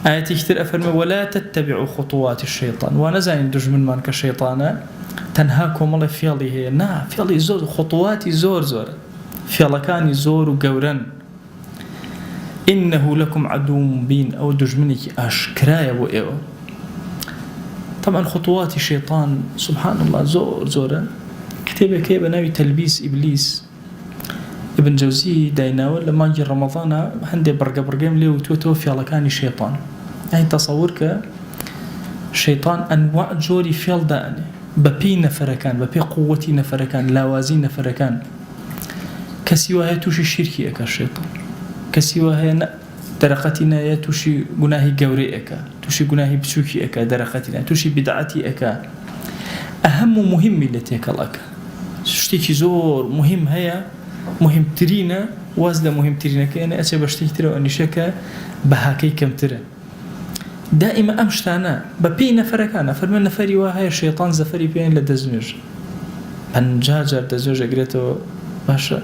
آياتي كتير أفرمي ولا تتبعوا خطوات الشيطان ونزعين دجمن من كشيطانا تنهاكم الله فيالي هي فيالي زور خطواتي زور فيالا كان زور وقورن إنه لكم عدو مبين أو دجمنك أشكرايا وإيوه. طبعا خطوات الشيطان سبحان الله زورا كتابة كيبا ناوي تلبيس إبليس ابن جوزي دايناول لما جي رمضان عندي برقم لي وتوفي على كان الشيطان يعني تصورك الشيطان أنواع جوري فيل داني ببي نفركان ببي قوتي نفركان لاوازي نفركان كسيوها توشي الشركي أكا الشيطان كسيوها درقتنا يا توشي جناهي جوري أكا توشي جناهي بسوكي أكا درقتنا توشي بدعتي أكا أهم مهم اللي تيكل أكا شتيكي زور مهم هيا مهم ترينا وازده مهم ترينا كأنا أتى بشتيك ترى وأني شكا بهاكي كم ترى دائما أمشتانا ببي نفركانا فرمنا نفري وهاي الشيطان زفري بين لدزمج بنجاجر دزمج أقرأته باشا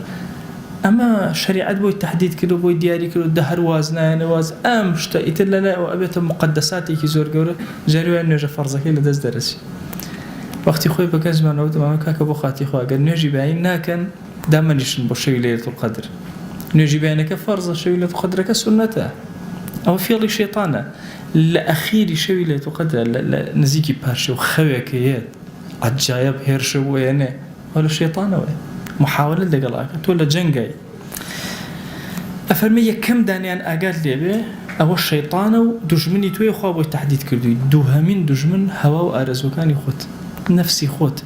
أما شريعة بوي تحديد كله بوي دياري كله دهر وازنا نواز أمشتا إتلا لا وأبيت مقدساتي كي زور جورة جاروا أنه جفرزك لدز درسي وقتی خوی بگذم من نود ما که با خاطی خواه اگر نجی باین نکن دامنیشن با شوی لیلة القدر نجی باین که فرض شوی لیلة القدر كسنته أو فيلي شيطانه لأخير شوي لیلة القدر نزيكي بارشة وخويك يد عجايب هيرش وينه ولا شيطانه وين محاولة دقلاك تولا جنجاي أفرمي كم دانيان أقال لي به أو الشيطان ودجمني توي خواب تحديد كردوي دوهمين دجمن هوا وأرز وكان يخوت نفسي خوت